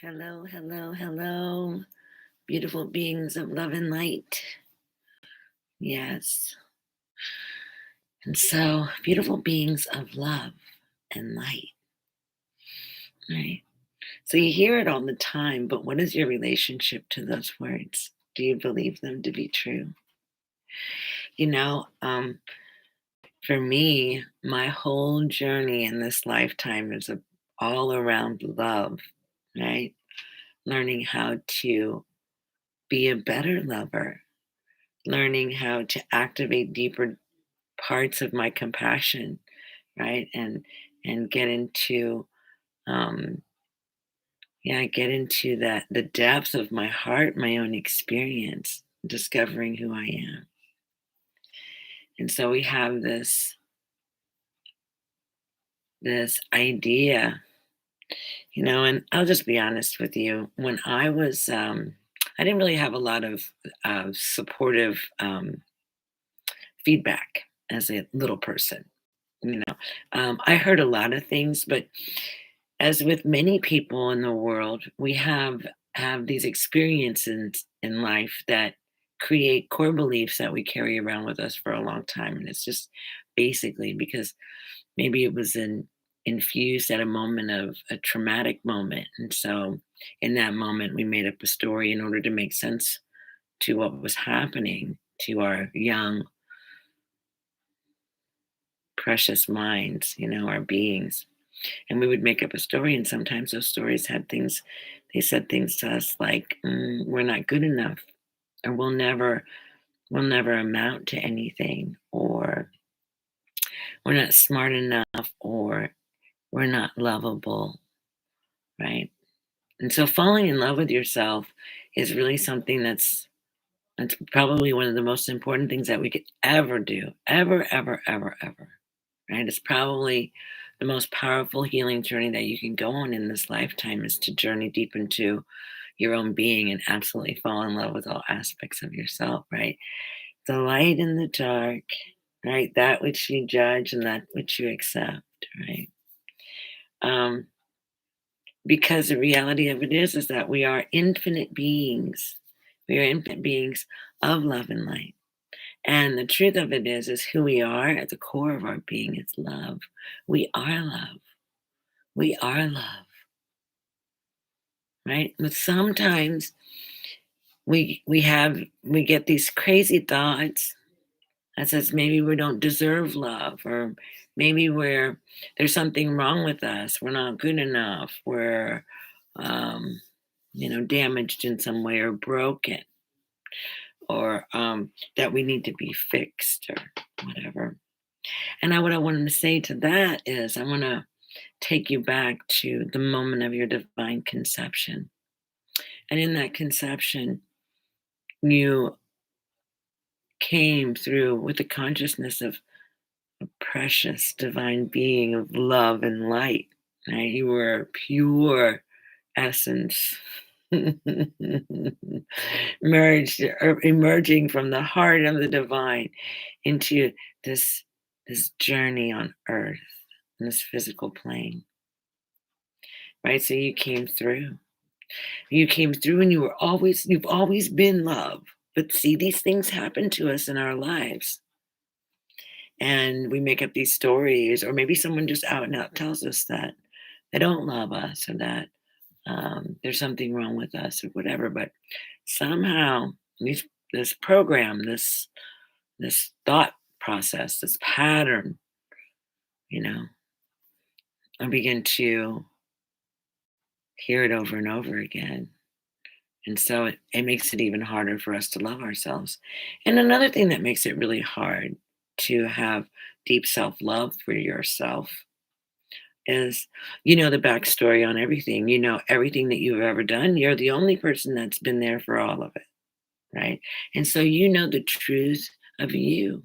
Hello, hello, hello, beautiful beings of love and light. Yes. And so, beautiful beings of love and light, right? So, you hear it all the time, but what is your relationship to those words? Do you believe them to be true? You know, for me, my whole journey in this lifetime is all around love, right? Learning how to be a better lover, learning how to activate deeper parts of my compassion, right? And get into um get into that the depth of my heart, my own experience, discovering who I am. And so we have this idea, and I'll just be honest with you. When I didn't really have a lot of supportive feedback as a little person. I heard a lot of things, but as with many people in the world, we have these experiences in life that create core beliefs that we carry around with us for a long time. And it's just basically because maybe it was infused at a moment of a traumatic moment. And so in that moment, we made up a story in order to make sense to what was happening to our young, precious minds, our beings. And we would make up a story, and sometimes those stories had things, they said things to us like, we're not good enough, or we'll never amount to anything, or we're not smart enough, or we're not lovable, right? And so falling in love with yourself is really something that's probably one of the most important things that we could ever do, ever, ever, ever, ever, right? It's probably the most powerful healing journey that you can go on in this lifetime is to journey deep into your own being and absolutely fall in love with all aspects of yourself, right? The light and the dark, right? That which you judge and that which you accept, right? Um, because the reality of it is that we are infinite beings. We are infinite beings of love and light. And the truth of it is who we are at the core of our being is love. We are love. We are love, right? But sometimes we get these crazy thoughts that says maybe we don't deserve love, or maybe there's something wrong with us. We're not good enough. We're damaged in some way or broken, or that we need to be fixed or whatever. And what I wanted to say to that is I want to take you back to the moment of your divine conception. And in that conception, you came through with the consciousness of a precious divine being of love and light. Right? You were pure essence. Emerging from the heart of the divine into this this journey on earth, in this physical plane, right? So you came through and you've always been love. But see, these things happen to us in our lives, and we make up these stories, or maybe someone just out and out tells us that they don't love us, or that there's something wrong with us, or whatever. But somehow this program, this thought process, this pattern, you know I begin to hear it over and over again. And so it makes it even harder for us to love ourselves. And another thing that makes it really hard to have deep self-love for yourself is, the backstory on everything. Everything that you've ever done. You're the only person that's been there for all of it, right? And so the truth of you,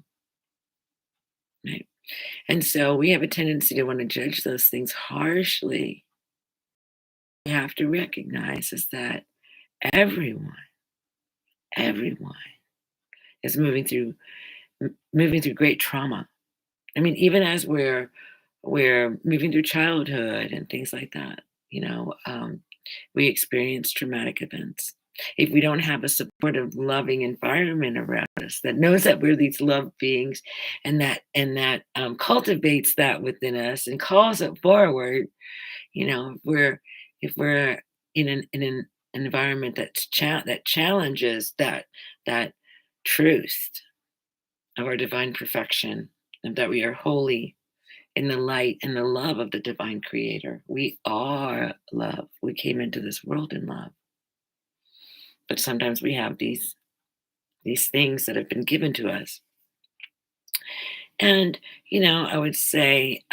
right? And so we have a tendency to want to judge those things harshly. We have to recognize is that everyone, everyone is moving through great trauma. I mean, even as we're moving through childhood and things like that, We experience traumatic events. If we don't have a supportive, loving environment around us that knows that we're these love beings and that cultivates that within us and calls it forward, if we're in an environment that challenges that truth of our divine perfection, and that we are holy in the light and the love of the divine creator. We are love. We came into this world in love. But sometimes we have these things that have been given to us. And, I would say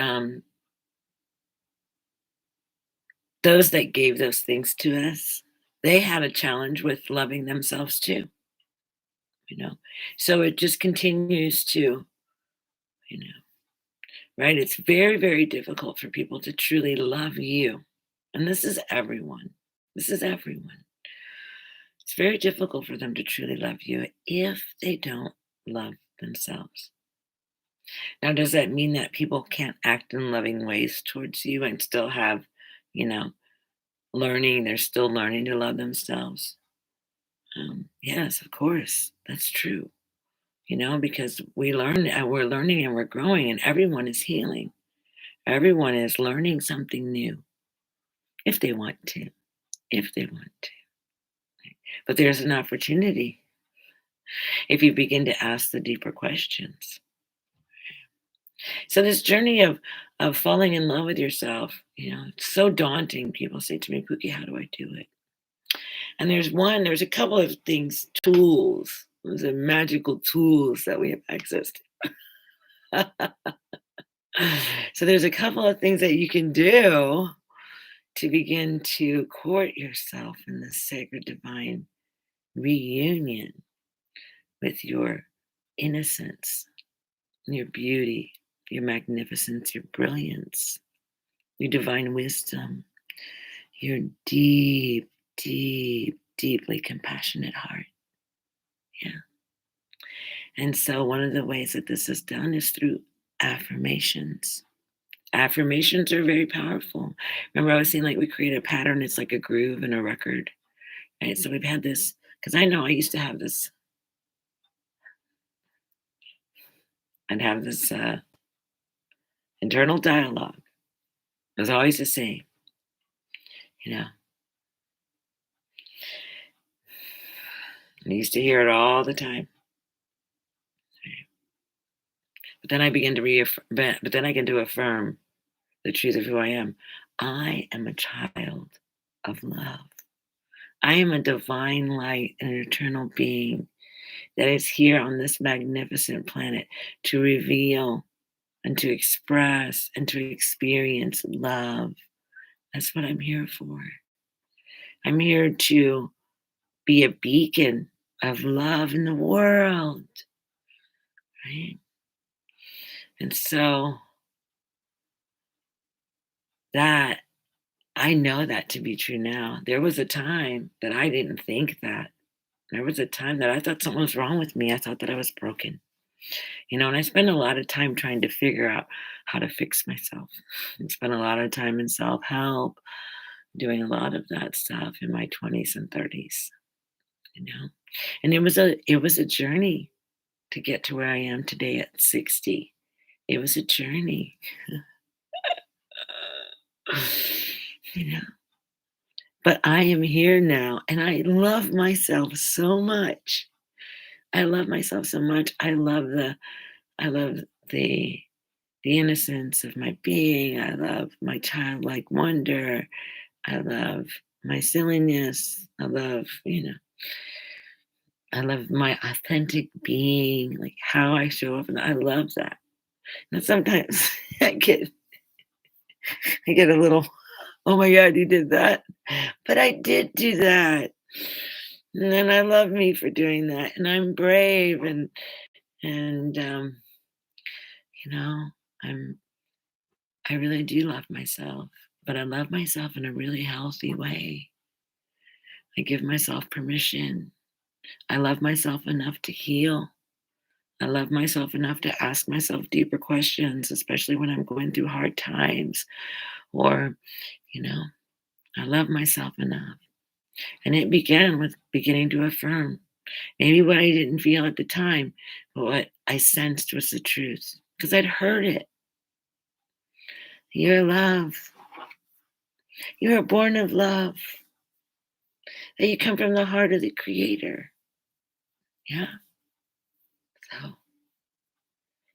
those that gave those things to us, they had a challenge with loving themselves too, you know. So it just continues to, you know, right? It's very, very difficult for people to truly love you. And this is everyone. This is everyone. It's very difficult for them to truly love you if they don't love themselves. Now, does that mean that people can't act in loving ways towards you and still have, you know, they're still learning to love themselves? Yes, of course, that's true, because we're learning and we're growing, and everyone is healing. Everyone is learning something new if they want to, if they want to. But there's an opportunity if you begin to ask the deeper questions. So this journey of falling in love with yourself, it's so daunting. People say to me, Pookie, how do I do it? And there's a couple of things, tools. Those are magical tools that we have access to. So there's a couple of things that you can do to begin to court yourself in this sacred divine reunion with your innocence, your beauty, your magnificence, your brilliance, your divine wisdom, your deep, deep, deeply compassionate heart. Yeah. And so one of the ways that this is done is through affirmations. Affirmations are very powerful. Remember, I was saying like we create a pattern, it's like a groove in a record. Right. So we've had this, because I know I used to have this, I'd have this internal dialogue. It was always the same, you know. I used to hear it all the time. But then I begin to but then I begin to affirm the truth of who I am. I am a child of love. I am a divine light and an eternal being that is here on this magnificent planet to reveal and to express and to experience love. That's what I'm here for. I'm here to be a beacon of love in the world, right? And so that I know that to be true now. There was a time that I didn't think that. There was a time that I thought something was wrong with me. I thought that I was broken. And I spent a lot of time trying to figure out how to fix myself. I spent a lot of time in self-help, doing a lot of that stuff in my 20s and 30s, you know. And it was a journey to get to where I am today at 60. It was a journey. you know. But I am here now and I love myself so much. I love myself so much. I love the the innocence of my being. I love my childlike wonder. I love my silliness. I love my authentic being, like how I show up, and I love that. And sometimes I get I get a little, oh my God, you did that. But I did do that. And then I love me for doing that. And I'm brave and you know, I'm I really do love myself. But I love myself in a really healthy way. I give myself permission. I love myself enough to heal. I love myself enough to ask myself deeper questions, especially when I'm going through hard times or, you know, I love myself enough. And it began with beginning to affirm. Maybe what I didn't feel at the time, but what I sensed was the truth because I'd heard it. You're love. You are born of love. That you come from the heart of the Creator. Yeah. So,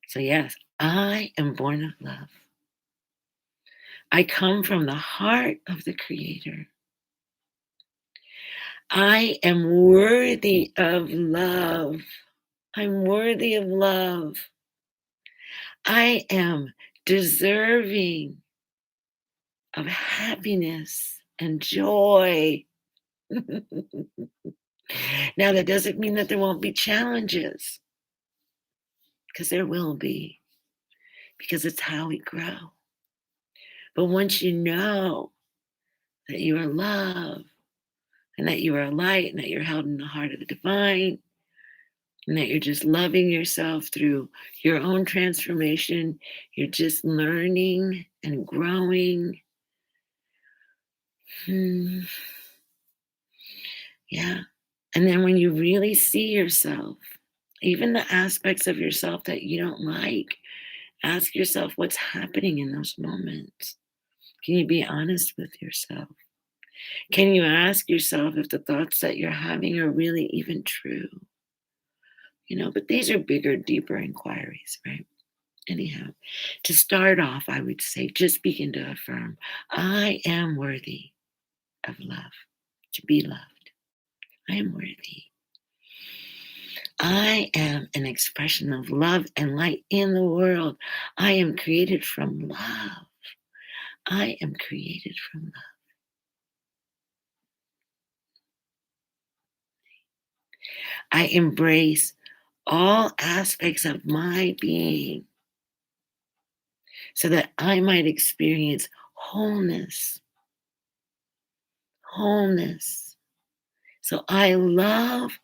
so yes, I am born of love. I come from the heart of the Creator. I am worthy of love. I'm worthy of love. I am deserving of happiness and joy. Now, that doesn't mean that there won't be challenges, because there will be, because it's how we grow. But once you know that you are love and that you are light and that you're held in the heart of the divine and that you're just loving yourself through your own transformation, you're just learning and growing. Yeah. And then when you really see yourself, even the aspects of yourself that you don't like, ask yourself what's happening in those moments. Can you be honest with yourself? Can you ask yourself if the thoughts that you're having are really even true? But these are bigger, deeper inquiries, right? Anyhow, to start off, I would say just begin to affirm I am worthy of love, to be loved. I am worthy. I am an expression of love and light in the world. I am created from love. I am created from love. I embrace all aspects of my being so that I might experience wholeness. Wholeness. So I love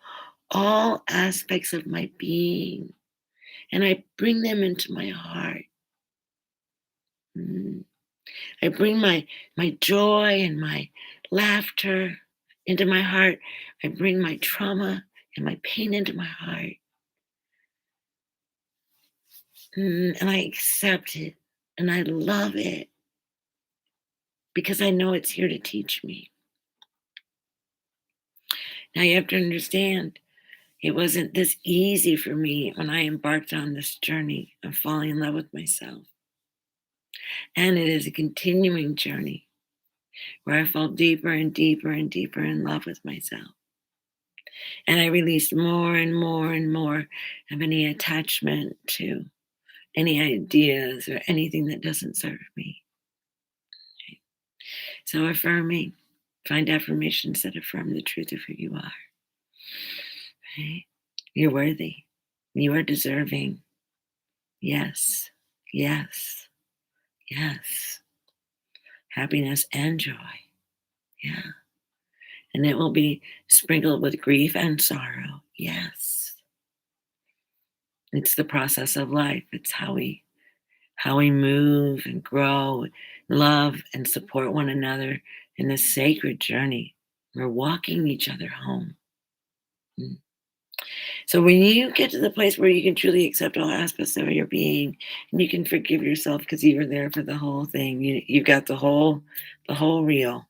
all aspects of my being and I bring them into my heart. Mm. I bring my joy and my laughter into my heart. I bring my trauma and my pain into my heart. And I accept it and I love it because I know it's here to teach me. Now you have to understand, it wasn't this easy for me when I embarked on this journey of falling in love with myself. And it is a continuing journey where I fall deeper and deeper and deeper in love with myself. And I release more and more and more of any attachment to any ideas or anything that doesn't serve me. So affirming, find affirmations that affirm the truth of who you are. Right? You're worthy. You are deserving. Yes, yes, yes. Happiness and joy. Yeah. And it will be sprinkled with grief and sorrow. Yes. It's the process of life. It's how we move and grow, love and support one another in this sacred journey. We're walking each other home. Mm. So when you get to the place where you can truly accept all aspects of your being and you can forgive yourself because you were there for the whole thing, you've got the whole reel,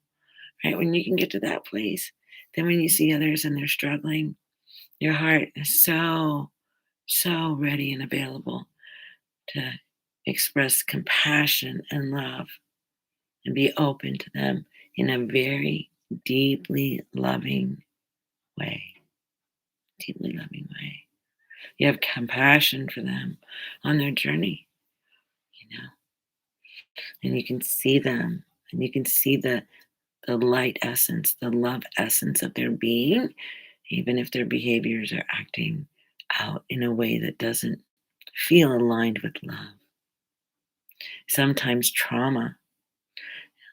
right? When you can get to that place, then when you see others and they're struggling, your heart is so, so ready and available to express compassion and love and be open to them in a very deeply loving way. Deeply loving way. You have compassion for them on their journey, you know, and you can see them and you can see the light essence, the love essence of their being, even if their behaviors are acting out in a way that doesn't feel aligned with love. Sometimes trauma,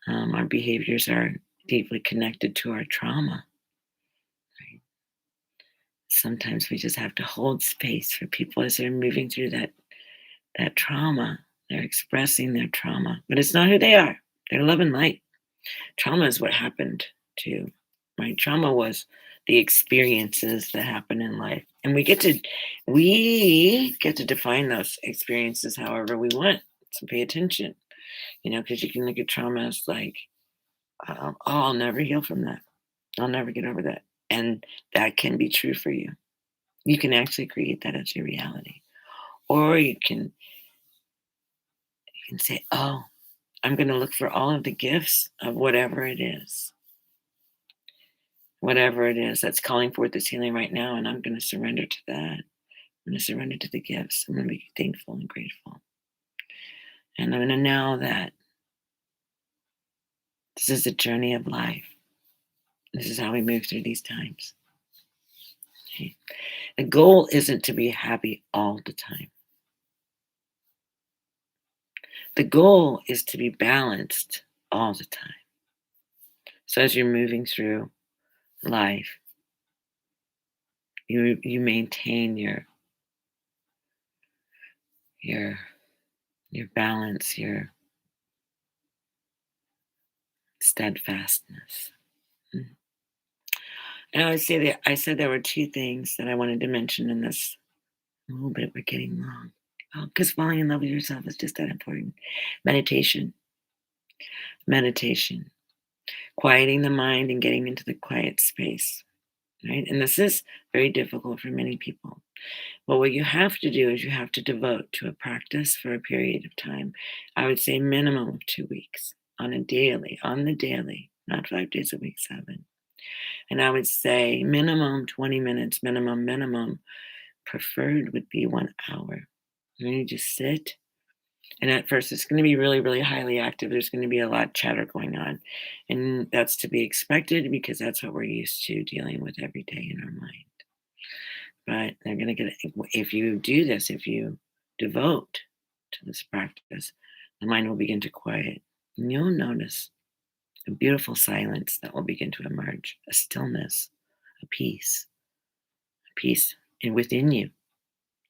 our behaviors are deeply connected to our trauma. Right? Sometimes we just have to hold space for people as they're moving through that trauma. They're expressing their trauma, but it's not who they are. They're love and light. Trauma is what happened to, right? Trauma was the experiences that happen in life. And we get to define those experiences however we want. So pay attention, because you can look at trauma as like, oh, I'll never heal from that. I'll never get over that. And that can be true for you. You can actually create that as your reality. Or you can say, oh, I'm going to look for all of the gifts of whatever it is that's calling forth this healing right now. And I'm going to surrender to that. I'm going to surrender to the gifts. I'm going to be thankful and grateful. And I'm going to know that this is a journey of life. This is how we move through these times. Okay? The goal isn't to be happy all the time. The goal is to be balanced all the time. So as you're moving through life, you maintain your your balance, your steadfastness. Mm. And I would say that I said there were two things that I wanted to mention in this. Oh, but we're getting long. Oh, because falling in love with yourself is just that important. Meditation, meditation, quieting the mind and getting into the quiet space, right? And this is very difficult for many people. But what you have to do is you have to devote to a practice for a period of time. I would say minimum of 2 weeks on the daily, not 5 days a week, 7. And I would say minimum 20 minutes, minimum, preferred would be 1 hour. And you just sit. And at first, it's going to be really, really highly active. There's going to be a lot of chatter going on. And that's to be expected because that's what we're used to dealing with every day in our mind. But they're going to get, if you do this, if you devote to this practice, the mind will begin to quiet. And you'll notice a beautiful silence that will begin to emerge, a stillness, a peace within you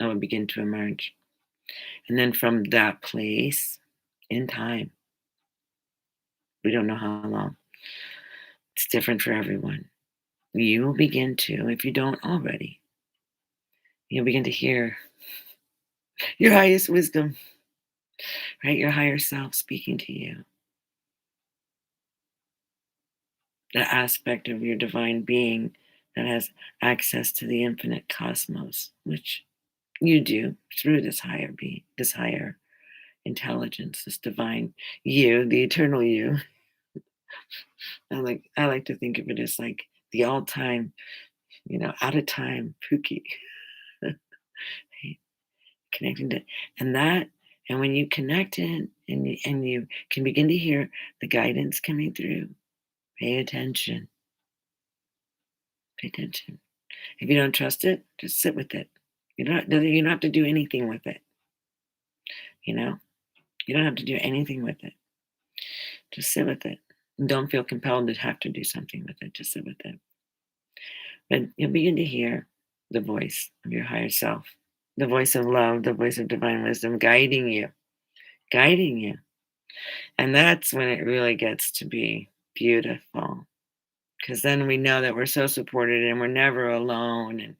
that will begin to emerge. And then from that place, in time, we don't know how long, it's different for everyone. You will begin to, if you don't already, you'll begin to hear your highest wisdom, right? Your higher self speaking to you. The aspect of your divine being that has access to the infinite cosmos, which you do through this higher being, this higher intelligence, this divine you, the eternal you. I like to think of it as like the all-time, out of time Pooki. Right? Connecting to and that and when you connect in and you can begin to hear the guidance coming through, pay attention. Pay attention. If you don't trust it, just sit with it. You don't have to do anything with it. You know, you don't have to do anything with it. Just sit with it. Don't feel compelled to have to do something with it. Just sit with it. But you'll begin to hear the voice of your higher self, the voice of love, the voice of divine wisdom guiding you, guiding you. And that's when it really gets to be beautiful. Because then we know that we're so supported and we're never alone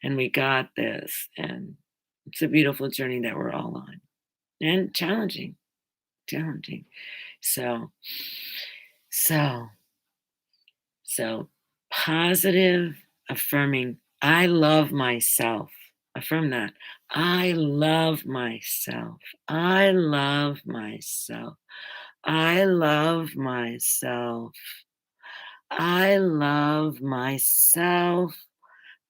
and we got this. And it's a beautiful journey that we're all on. And challenging. So, so, so positive, affirming. I love myself. Affirm that. I love myself. I love myself. I love myself. I love myself.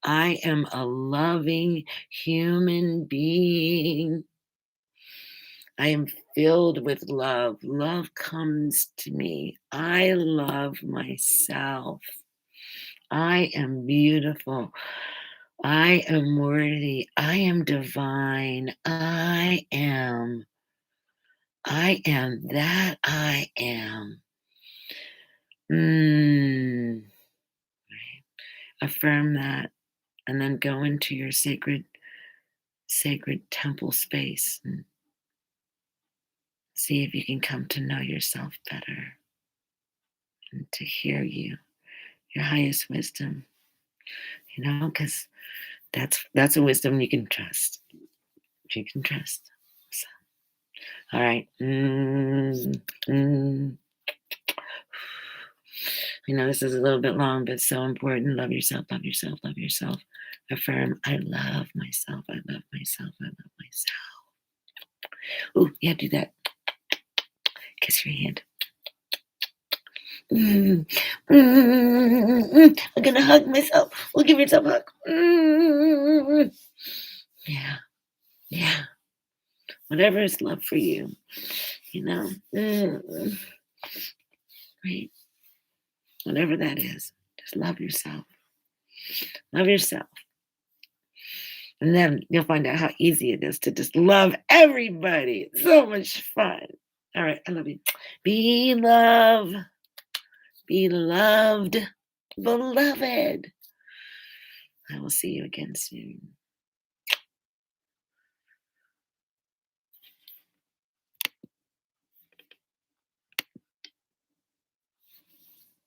I am a loving human being. I am filled with love. Love comes to me. I love myself. I am beautiful. I am worthy. I am divine. I am that I am. Mm. Affirm that and then go into your sacred temple space and see if you can come to know yourself better. to hear you, your highest wisdom, because that's a wisdom you can trust. You can trust. So, all right. Mm. I know this is a little bit long, but so important. Love yourself, love yourself, love yourself. Affirm, I love myself, I love myself, I love myself. Oh, yeah, do that. Kiss your hand. Mm, I'm gonna hug myself. We'll give yourself a hug. Yeah, yeah. Whatever is love for you, you know. Right. Whatever that is, just love yourself. Love yourself. And then you'll find out how easy it is to just love everybody. It's so much fun. All right, I love you. Be loved. Be loved. Beloved. I will see you again soon.